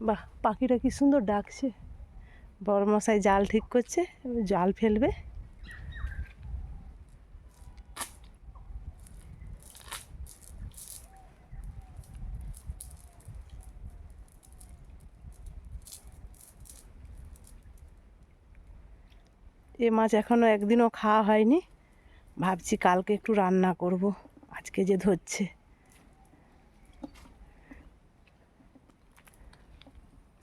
বাহ, পাখিটা কি সুন্দর ডাকছে। বড় মশাই জাল ঠিক করছে, জাল ফেলবে। এ মাছ এখনো একদিনও খাওয়া হয়নি, ভাবছি কালকে একটু রান্না করব। আজকে যে ধরছে,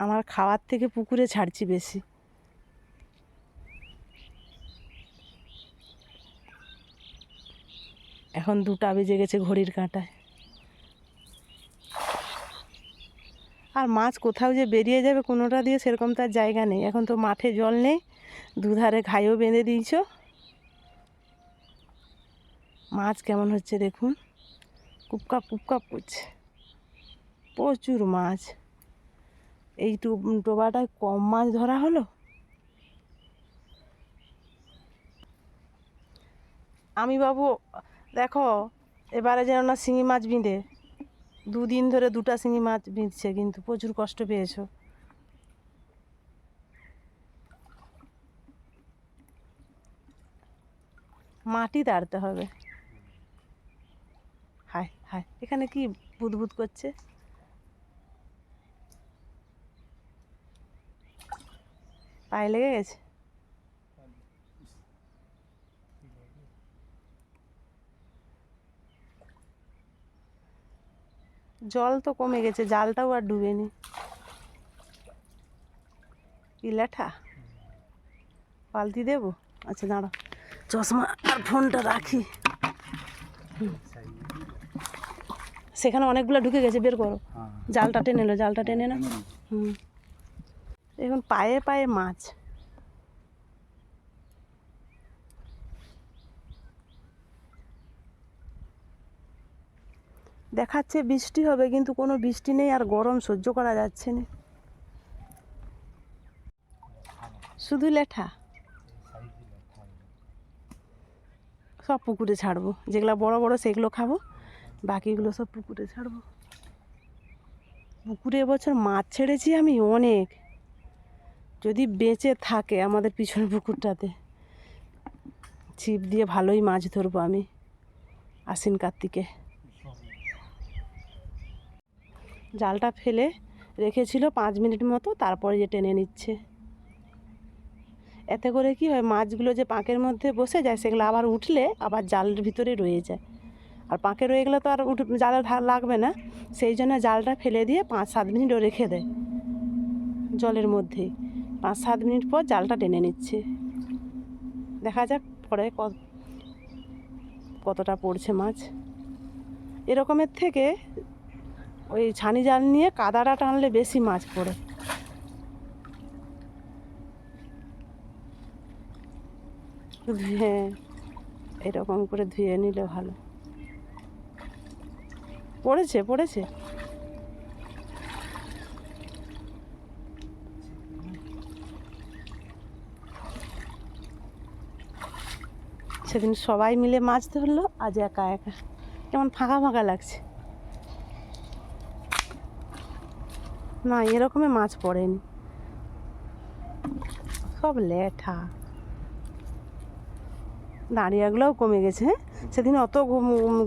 আমার খাওয়ার থেকে পুকুরে ছাড়ছি বেশি। এখন 2টা বেজে গেছে ঘড়ির কাঁটায়। আর মাছ কোথাও যে বেরিয়ে যাবে কোনোটা দিয়ে সেরকম তার জায়গা নেই। এখন তো মাঠে জল নেই, দুধারে ঘাইও বেঁধে দিয়েছ। মাছ কেমন হচ্ছে দেখুন, কুপকাপ কুপকাপ করছে, প্রচুর মাছ। এই ডোবাটায় কম মাছ ধরা হলো। আমি বাবু দেখো, এবারে যেন না শিঙি মাছ বিঁধে, 2 দিন ধরে 2টা শিঙি মাছ বিঁধছে, কিন্তু প্রচুর কষ্ট পেয়েছো। মাটি তাড়তে হবে। হায় হায়, এখানে কি বুদবুদ করছে। পায়ে লেগে গেছে। জল তো কমে গেছে, জালটাও আর ডুবেনি। কি লেঠা, পাল্টি দেবো? আচ্ছা দাঁড়া, চশমা আর ফোনটা রাখি। সেখানে অনেকগুলো ঢুকে গেছে, বের করো। জালটা টেনে এলো, জালটা টেনে না। এখন পায়ে পায়ে মাছ। দেখাচ্ছে বৃষ্টি হবে, কিন্তু কোনো বৃষ্টি নেই, আর গরম সহ্য করা যাচ্ছে না। শুধু লেঠা। সব পুকুরে ছাড়বো, যেগুলো বড় বড় সেগুলো খাবো, বাকিগুলো সব পুকুরে ছাড়বো। পুকুরে এবছর মাছ ছেড়েছি আমি অনেক। যদি বেঁচে থাকে আমাদের পিছনের পুকুরটাতে, ছিপ দিয়ে ভালোই মাছ ধরবো আমি আশ্বিন কার্তিকে। জালটা ফেলে রেখেছিল 5 মিনিট মতো, তারপরে যে টেনে নিচ্ছে। এতে করে কি হয়, মাছগুলো যে পাঁকের মধ্যে বসে যায় সেগুলো আবার উঠলে আবার জালের ভিতরে রয়ে যায়। আর পাঁকে রয়ে গেলে তো আর জালে লাগবে না, সেই জন্য জালটা ফেলে দিয়ে 5-7 মিনিটও রেখে দেয় জলের মধ্যেই। 5-7 মিনিট পর জালটা টেনে নিচ্ছে। দেখা যাক পরে কতটা পড়ছে মাছ। এরকমের থেকে ওই ছানি জাল নিয়ে কাদাটা টানলে বেশি মাছ পড়ে। হ্যাঁ, এরকম করে ধুয়ে নিলে ভালো। পড়েছে পড়েছে। সেদিন সবাই মিলে মাছ ধরলো, আজ একা একা কেমন ফাঁকা ফাঁকা লাগছে। না, এরকমই মাছ পড়েনি, সব লেঠা। দাঁড়িয়াগুলোও কমে গেছে। হ্যাঁ, সেদিন অত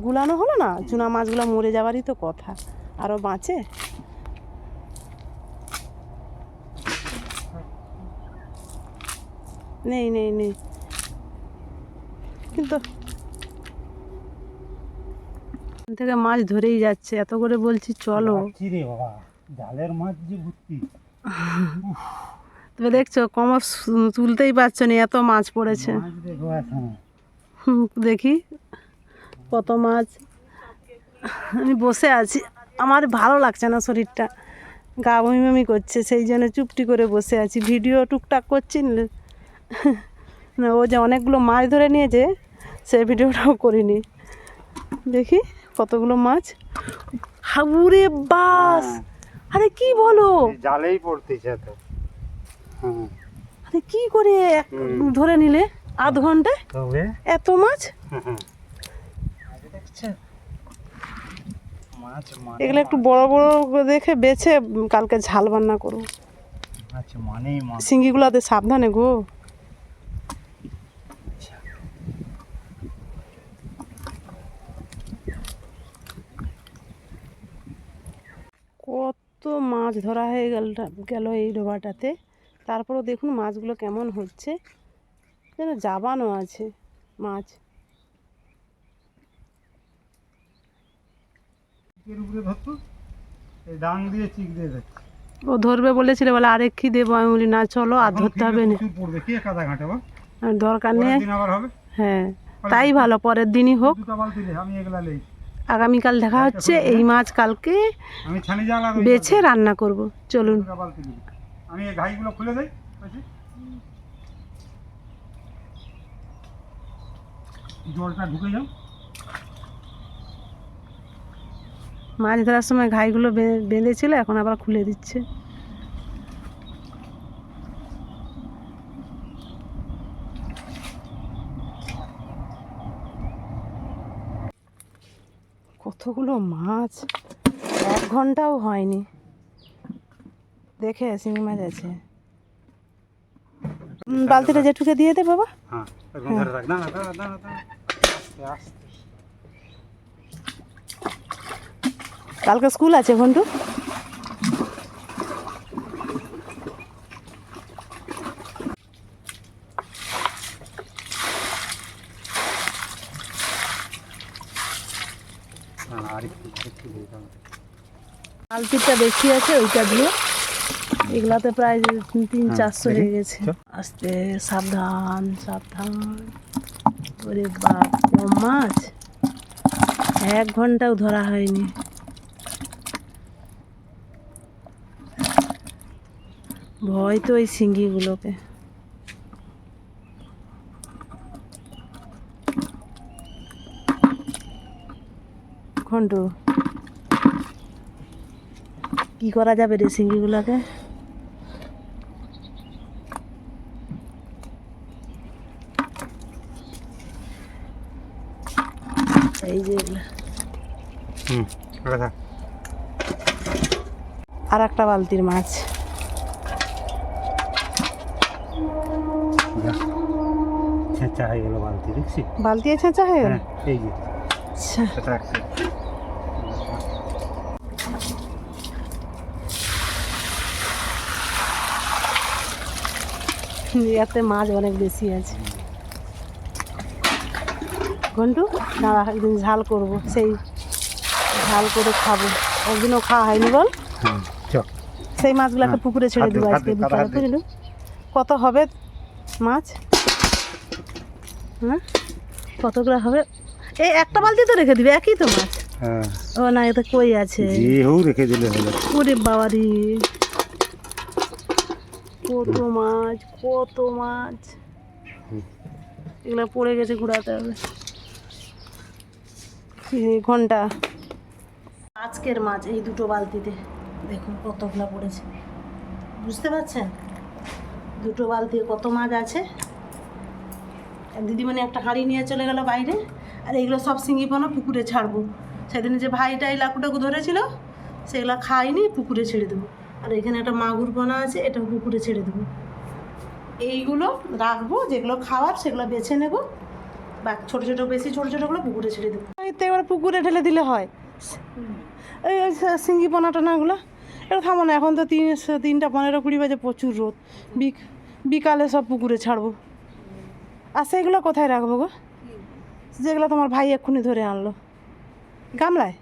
গুলানো হলো না, চুনা মাছগুলো মরে যাওয়ারই তো কথা, আরও বাঁচে। নেই নেই নেই, কিন্তু থেকে মাছ ধরেই যাচ্ছে। এত করে বলছি চলো, জালের মাছ যে ভর্তি। তবে দেখছো কমস তুলতেই পারছো না, এত মাছ পড়েছে। দেখি কত মাছ। আমি বসে আছি, আমার ভালো লাগছে না, শরীরটা গা বমি বমি করছে, সেই জন্য চুপটি করে বসে আছি। ভিডিও টুকটাক করছি না, ও যে অনেকগুলো মাছ ধরে নিয়েছে সেই ভিডিওটাও করিনি। দেখি কতগুলো মাছ। হাবুরে বাস, আরে কি বলো, জালেই পড়তেছে তো। আরে কি করে ধরে নিলে আধ ঘন্টায় এত মাছ? মাছ মানে এগুলো একটু বড় বড় দেখে বেছে কালকে ঝাল রান্না করবো। মাছ মানেই মাছ। শিঙ্গিগুলোতে সাবধানে গো। কত মাছ ধরা হয়ে গেল এই ডোবাটাতে। তারপরও দেখুন মাছগুলো কেমন হচ্ছে, যেন জাবানো আছে মাছ। এর উপরে ধরতো, এই ডাং দিয়ে চিক দিয়ে ধরছে। ও ধরবে বলেছিল, বলে আরেক কি দেবো, আমি বলি না চলো আর এখন ধরতে ফিরলে হবে না, প্রচুর পড়বে, কে কাদা ঘাটে বা আর দরকার নেই। পরের দিন আবার হবে। হ্যাঁ তাই ভালো, পরের দিনই হোক। দুটো বালতি দে, আমি এগুলা লই। আগামীকাল দেখা হচ্ছে। এই মাছ কালকে আমি ছানি জাল আর ওই বেছে রান্না করব। চলুন। দুটো বালতি দিই, আমি এই ঘাইগুলো খুলে দেই। জলটা ঢুকে যাও। মাছ ধরার সময় ঘাইগুলো বেঁধেছিল, এখন আবার খুলে দিচ্ছে। কতগুলো মাছ, 1 ঘন্টাও হয়নি। দেখে শিঙি মাছ আছে। বালতিটা জেঠুকে দিয়ে দে বাবা। হ্যাঁ, এখন ধরে রাখ। না না না না না, আস্তে আস্তে। কালকে স্কুল আছে ঘন্টু। হ্যাঁ, আরেকটু আরেকটু দিয়ে দাও। বালতিটা বেশি আছে, ওইটা দিয়ে। এগুলাতে প্রায় 300-400 হয়ে গেছে। আস্তে, সাবধান সাবধান। ওরে বাপ, কম মাছ, 1 ঘন্টাও ধরা হয়নি। ভয় তো ওই শিঙ্গিগুলোকে। ঘন্টু, কি করা যাবে রে শিঙ্গিগুলোকে? এই যে এগুলা। রাখা। আর একটা বালতির মাছ। ছেঁচা হয়ে গেল বালতি, দেখছি। বালতি ছেঁচা হয়ে গেল। হ্যাঁ, এই যে আচ্ছা, সেটা একটা। ইয়াতে মাছ অনেক বেশি আছে। ঘন্টু দাঁড়া, একদিন ঝাল করব, সেই ঝাল করে খাবো। একদিনও খাওয়া হয়নি বল। হ্যাঁ, চল। সেই মাছগুলো একটা পুকুরে ছেড়ে দিব হাত আজকে দে, বিকালে, হাত দে। বুঝলি? কত হবে মাছ? হ্যাঁ, কতগুলো হবে? এই একটা বালতি তো রেখে দিবে, একই তো মাছ। হ্যাঁ, ও না, এটা কই আছে? যে হোক রেখে দিলে হলো। ওরে বাবারি, কত মাছ কত মাছ। এগুলো পড়ে গেছে, ঘুরাতে হবে। ঘন্টা আজকের মাছ এই দুটো বালতিতে দেখুন কতগুলো পড়েছে, বুঝতে পারছেন? দুটো বালতি কত মাছ আছে। দিদিমণি একটা হাঁড়ি নিয়ে চলে গেল বাইরে, আর এগুলো সব শিঙিপনা পুকুরে ছাড়বো। সেদিন যে ভাইটা এই লাকুটাকু ধরেছিল, সেগুলো খাইনি, পুকুরে ছেড়ে দেবো। আর এখানে একটা মাগুর পোনা আছে, এটাও পুকুরে ছেড়ে দেবো। এইগুলো রাখবো, যেগুলো খাওয়ার সেগুলো বেছে নেবো, বা ছোটো ছোটো বেশি ছোটো ছোটোগুলো পুকুরে ছেড়ে দেবো। এতে এবার পুকুরে ঢেলে দিলে হয়। এই শিঙ্গি পোনা টোনাগুলো এটা থামো না, এখন তো 3টা 15-20 বাজে, প্রচুর রোদ। বিকালে সব পুকুরে ছাড়বো। আর সেগুলো কোথায় রাখবো গো, যেগুলো তোমার ভাই এক্ষুনি ধরে আনলো? গামলায়?